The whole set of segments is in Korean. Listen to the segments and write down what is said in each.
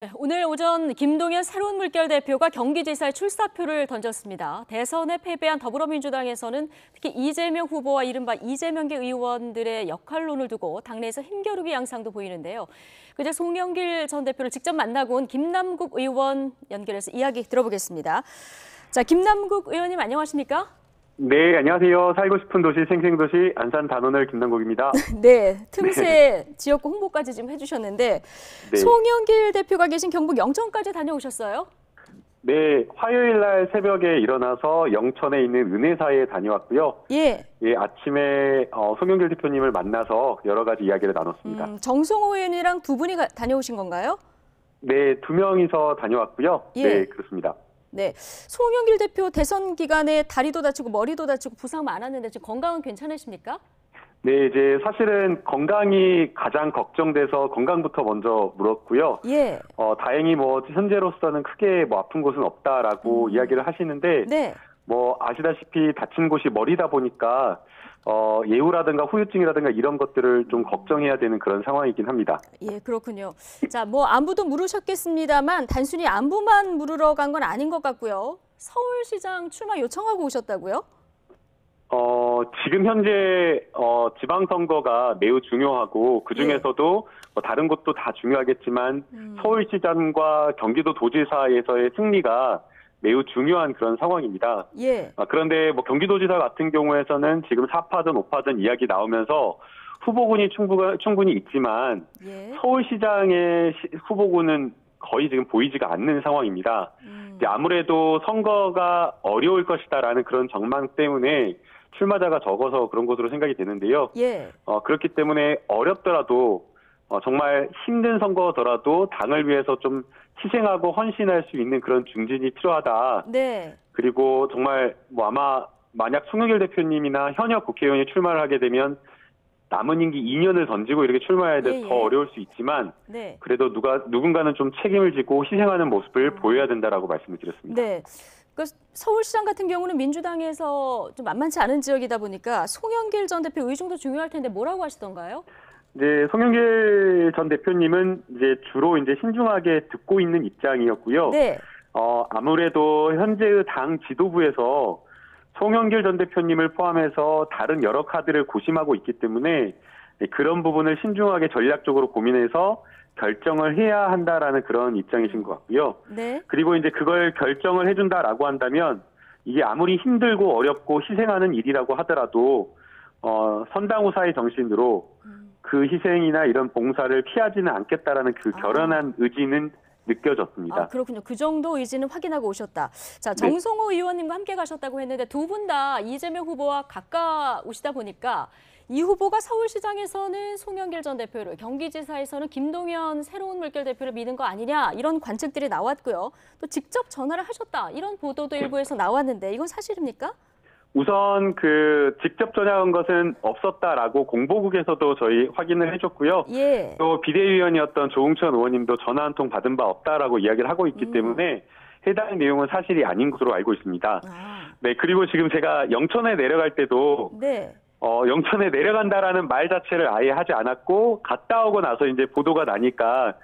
네, 오늘 오전 김동연 새로운 물결 대표가 경기지사에 출사표를 던졌습니다. 대선에 패배한 더불어민주당에서는 특히 이재명 후보와 이른바 이재명계 의원들의 역할론을 두고 당내에서 힘겨루기 양상도 보이는데요. 그제 송영길 전 대표를 직접 만나고 온 김남국 의원 연결해서 이야기 들어보겠습니다. 자, 김남국 의원님 안녕하십니까? 네, 안녕하세요. 살고 싶은 도시 생생도시 안산 단원을 김남국입니다. 네, 틈새 지역구 홍보까지 지금 해주셨는데 네. 송영길 대표가 계신 경북 영천까지 다녀오셨어요? 네, 화요일 날 새벽에 일어나서 영천에 있는 은혜사에 다녀왔고요. 예. 예, 아침에 송영길 대표님을 만나서 여러 가지 이야기를 나눴습니다. 정성호 의원이랑 두 분이 다녀오신 건가요? 네, 두 명이서 다녀왔고요. 예. 네, 그렇습니다. 네, 송영길 대표 대선 기간에 다리도 다치고 머리도 다치고 부상 많았는데 지금 건강은 괜찮으십니까? 네, 이제 사실은 건강이 가장 걱정돼서 건강부터 먼저 물었고요. 예. 다행히 현재로서는 크게 아픈 곳은 없다라고 이야기를 하시는데, 네. 아시다시피 다친 곳이 머리다 보니까 예후라든가 후유증이라든가 이런 것들을 좀 걱정해야 되는 그런 상황이긴 합니다. 예, 그렇군요. 자, 안부도 물으셨겠습니다만 단순히 안부만 물으러 간 건 아닌 것 같고요. 서울시장 출마 요청하고 오셨다고요? 지금 현재 지방선거가 매우 중요하고 그중에서도 다른 곳도 다 중요하겠지만 서울시장과 경기도 도지사에서의 승리가 매우 중요한 그런 상황입니다. 예. 그런데 경기도지사 같은 경우에서는 지금 4파전, 5파전 이야기 나오면서 후보군이 충분히 있지만 예. 서울시장의 후보군은 거의 지금 보이지가 않는 상황입니다. 아무래도 선거가 어려울 것이다라는 그런 전망 때문에 출마자가 적어서 그런 것으로 생각이 되는데요. 예. 그렇기 때문에 어렵더라도 정말 힘든 선거더라도 당을 위해서 좀 희생하고 헌신할 수 있는 그런 중진이 필요하다. 네. 그리고 정말 아마 만약 송영길 대표님이나 현역 국회의원이 출마를 하게 되면 남은 임기 2년을 던지고 이렇게 출마해야 돼서 더 어려울 수 있지만 네. 그래도 누군가는 좀 책임을 지고 희생하는 모습을 보여야 된다라고 말씀을 드렸습니다. 네. 서울시장 같은 경우는 민주당에서 좀 만만치 않은 지역이다 보니까 송영길 전 대표 의중도 중요할 텐데 뭐라고 하시던가요? 이제 송영길 전 대표님은 이제 주로 신중하게 듣고 있는 입장이었고요. 네. 아무래도 현재의 당 지도부에서 송영길 전 대표님을 포함해서 다른 여러 카드를 고심하고 있기 때문에 그런 부분을 신중하게 전략적으로 고민해서 결정을 해야 한다라는 그런 입장이신 것 같고요. 네. 그리고 이제 그걸 결정을 해준다라고 한다면 이게 아무리 힘들고 어렵고 희생하는 일이라고 하더라도 선당후사의 정신으로 그 희생이나 이런 봉사를 피하지는 않겠다라는 그 결연한 의지는 느껴졌습니다. 그렇군요. 그 정도 의지는 확인하고 오셨다. 자, 정성호 의원님과 함께 가셨다고 했는데 두 분 다 이재명 후보와 가까우시다 보니까 이 후보가 서울시장에서는 송영길 전 대표를, 경기지사에서는 김동연 새로운 물결 대표를 미는 거 아니냐 이런 관측들이 나왔고요. 또 직접 전화를 하셨다 이런 보도도 일부에서 나왔는데 이건 사실입니까? 우선 직접 전화한 것은 없었다라고 공보국에서도 저희 확인을 해줬고요. 예. 또 비대위원이었던 조웅천 의원님도 전화 한 통 받은 바 없다라고 이야기를 하고 있기 때문에 해당 내용은 사실이 아닌 것으로 알고 있습니다. 네, 그리고 지금 제가 영천에 내려갈 때도 네. 영천에 내려간다라는 말 자체를 아예 하지 않았고 갔다 오고 나서 이제 보도가 나니까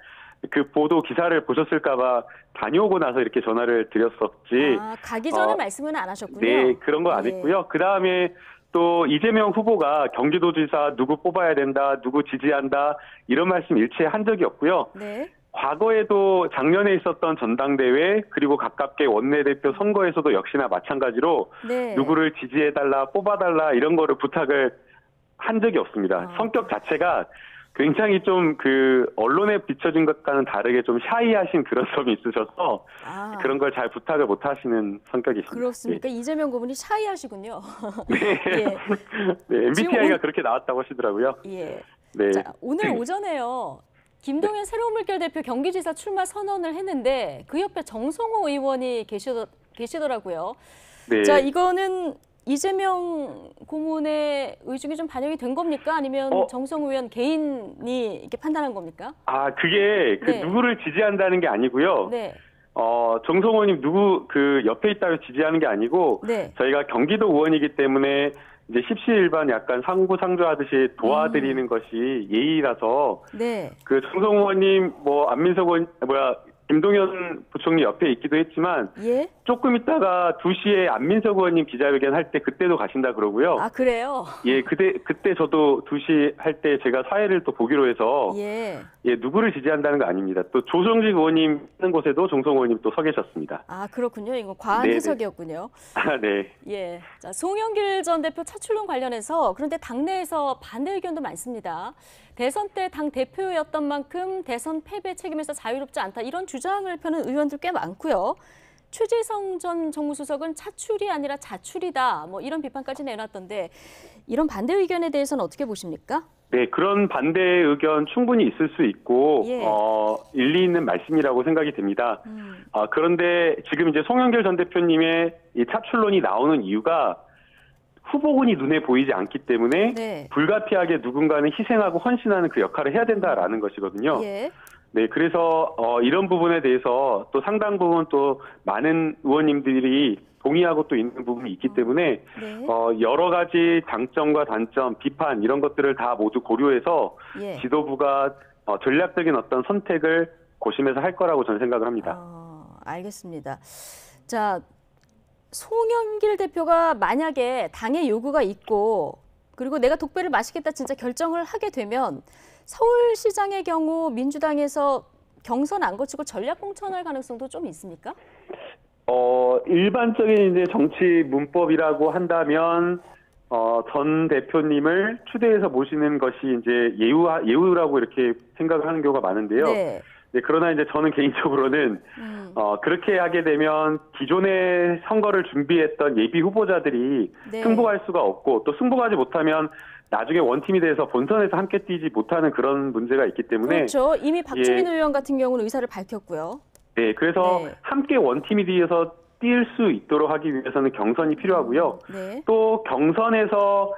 그 보도 기사를 보셨을까봐 다녀오고 나서 이렇게 전화를 드렸었지. 가기 전에 말씀은 안 하셨군요. 네, 그런 거 안 했고요. 그 다음에 또 이재명 후보가 경기도지사 누구 뽑아야 된다, 누구 지지한다 이런 말씀 일체 한 적이 없고요. 네. 과거에도 작년에 있었던 전당대회 그리고 가깝게 원내대표 선거에서도 역시나 마찬가지로 누구를 지지해달라, 뽑아달라 이런 거를 부탁을 한 적이 없습니다. 성격 자체가 굉장히 좀 언론에 비춰진 것과는 다르게 좀 샤이하신 그런 점이 있으셔서 그런 걸 잘 부탁을 못 하시는 성격이십니다. 그렇습니까? 이재명 고문이 샤이하시군요. 네. 예. 네, MBTI가 그렇게 나왔다고 하시더라고요. 예. 네. 자, 오늘 오전에요. 김동연 새로운 물결 대표 경기지사 출마 선언을 했는데 그 옆에 정성호 의원이 계시더라고요. 네. 자, 이거는 이재명 고문의 의중이 좀 반영이 된 겁니까? 아니면 정성호 의원 개인이 이렇게 판단한 겁니까? 그게 누구를 지지한다는 게 아니고요. 네. 정성호님 누구 옆에 있다고 지지하는 게 아니고 저희가 경기도 의원이기 때문에 이제 십시일반 약간 상부상조하듯이 도와드리는 것이 예의라서 네. 그 정성호 의원님 안민석 의원 김동연 부총리 옆에 있기도 했지만 예? 조금 있다가 2시에 안민석 의원님 기자회견 할 때 그때도 가신다 그러고요. 아, 그래요? 예, 그때 저도 2시 할 때 제가 사회를 또 보기로 해서 예. 예, 누구를 지지한다는 거 아닙니다. 또 조정식 의원님 하는 곳에도 정성호 의원님 또 서 계셨습니다. 아, 그렇군요. 이거 과한 네네. 해석이었군요. 아, 네. 예. 자, 송영길 전 대표 차출론 관련해서 그런데 당내에서 반대 의견도 많습니다. 대선 때 당 대표였던 만큼 대선 패배 책임에서 자유롭지 않다. 이런 주장을 펴는 의원들 꽤 많고요. 최재성 전 정무수석은 차출이 아니라 자출이다. 이런 비판까지 내놨던데 이런 반대 의견에 대해서는 어떻게 보십니까? 네, 그런 반대 의견 충분히 있을 수 있고 예. 일리 있는 말씀이라고 생각이 됩니다. 그런데 지금 이제 송영길 전 대표님의 이 차출론이 나오는 이유가 후보군이 눈에 보이지 않기 때문에 네. 불가피하게 누군가는 희생하고 헌신하는 그 역할을 해야 된다라는 것이거든요. 예. 네, 그래서 이런 부분에 대해서 또 상당 부분 또 많은 의원님들이 동의하고 또 있는 부분이 있기 때문에 네. 여러 가지 장점과 단점, 비판 이런 것들을 다 모두 고려해서 예. 지도부가 전략적인 어떤 선택을 고심해서 할 거라고 저는 생각을 합니다. 알겠습니다. 자, 송영길 대표가 만약에 당의 요구가 있고 그리고 내가 독배를 마시겠다 진짜 결정을 하게 되면 서울시장의 경우 민주당에서 경선 안 거치고 전략 공천할 가능성도 좀 있습니까? 일반적인 이제 정치 문법이라고 한다면 전 대표님을 추대해서 모시는 것이 이제 예우라고 이렇게 생각을 하는 경우가 많은데요. 네. 네, 그러나 이제 저는 개인적으로는 그렇게 하게 되면 기존의 선거를 준비했던 예비 후보자들이 네. 승복할 수가 없고 또 승복하지 못하면 나중에 원팀이 돼서 본선에서 함께 뛰지 못하는 그런 문제가 있기 때문에 그렇죠. 이미 박주민 예. 의원 같은 경우는 의사를 밝혔고요. 네, 그래서 네. 함께 원팀이 돼서 뛸 수 있도록 하기 위해서는 경선이 필요하고요. 네. 또 경선에서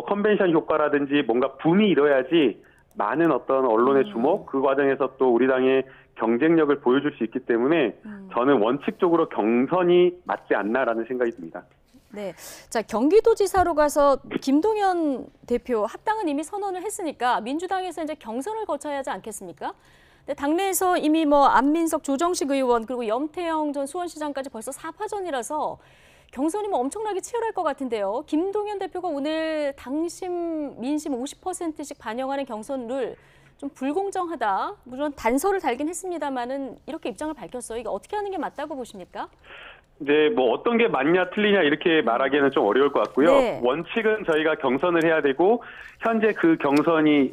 컨벤션 효과라든지 뭔가 붐이 일어야지 많은 어떤 언론의 주목, 그 과정에서 또 우리 당의 경쟁력을 보여줄 수 있기 때문에 저는 원칙적으로 경선이 맞지 않나라는 생각이 듭니다. 네, 자 경기도지사로 가서 김동연 대표 합당은 이미 선언을 했으니까 민주당에서 이제 경선을 거쳐야 하지 않겠습니까? 근데 당내에서 이미 안민석, 조정식 의원 그리고 염태영 전 수원시장까지 벌써 4파전이라서 경선이 엄청나게 치열할 것 같은데요. 김동연 대표가 오늘 당심, 민심 50%씩 반영하는 경선 룰 좀 불공정하다. 물론 단서를 달긴 했습니다만은 이렇게 입장을 밝혔어요. 이게 어떻게 하는 게 맞다고 보십니까? 이제 어떤 게 맞냐 틀리냐 이렇게 말하기에는 좀 어려울 것 같고요. 네. 원칙은 저희가 경선을 해야 되고 현재 그 경선이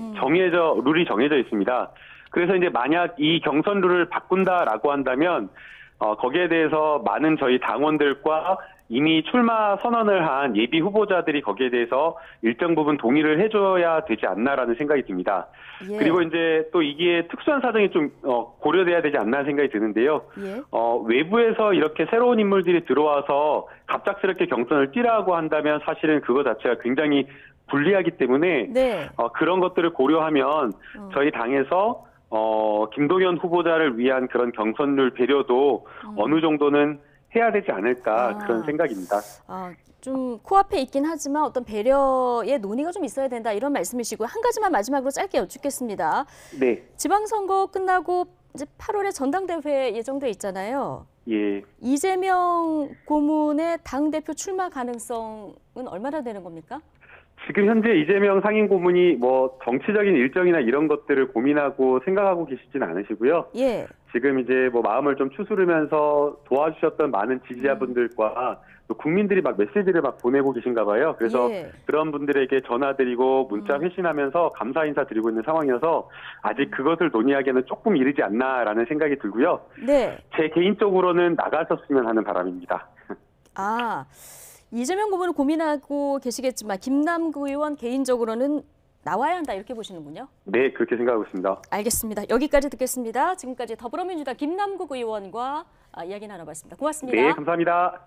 룰이 정해져 있습니다. 그래서 이제 만약 이 경선 룰을 바꾼다라고 한다면 거기에 대해서 많은 저희 당원들과 이미 출마 선언을 한 예비 후보자들이 거기에 대해서 일정 부분 동의를 해줘야 되지 않나라는 생각이 듭니다. 예. 그리고 이제 또 이게 특수한 사정이 좀 고려돼야 되지 않나 생각이 드는데요. 예. 외부에서 이렇게 새로운 인물들이 들어와서 갑작스럽게 경선을 뛰라고 한다면 사실은 그거 자체가 굉장히 불리하기 때문에 네. 그런 것들을 고려하면 저희 당에서 김동연 후보자를 위한 그런 경선룰 배려도 어느 정도는 해야 되지 않을까 그런 생각입니다. 좀 코앞에 있긴 하지만 어떤 배려의 논의가 좀 있어야 된다 이런 말씀이시고 한 가지만 마지막으로 짧게 여쭙겠습니다. 네. 지방선거 끝나고 이제 8월에 전당대회 예정돼 있잖아요. 예. 이재명 고문의 당대표 출마 가능성은 얼마나 되는 겁니까? 지금 현재 이재명 상임 고문이 정치적인 일정이나 이런 것들을 고민하고 생각하고 계시진 않으시고요. 예. 지금 이제 마음을 좀 추스르면서 도와주셨던 많은 지지자분들과 또 국민들이 메시지를 보내고 계신가 봐요. 그래서 예. 그런 분들에게 전화드리고 문자 회신하면서 감사 인사 드리고 있는 상황이어서 아직 그것을 논의하기에는 조금 이르지 않나라는 생각이 들고요. 네. 제 개인적으로는 나가셨으면 하는 바람입니다. 이재명 고문을 고민하고 계시겠지만 김남국 의원 개인적으로는 나와야 한다 이렇게 보시는군요. 네, 그렇게 생각하고 있습니다. 알겠습니다. 여기까지 듣겠습니다. 지금까지 더불어민주당 김남국 의원과 이야기 나눠봤습니다. 고맙습니다. 네, 감사합니다.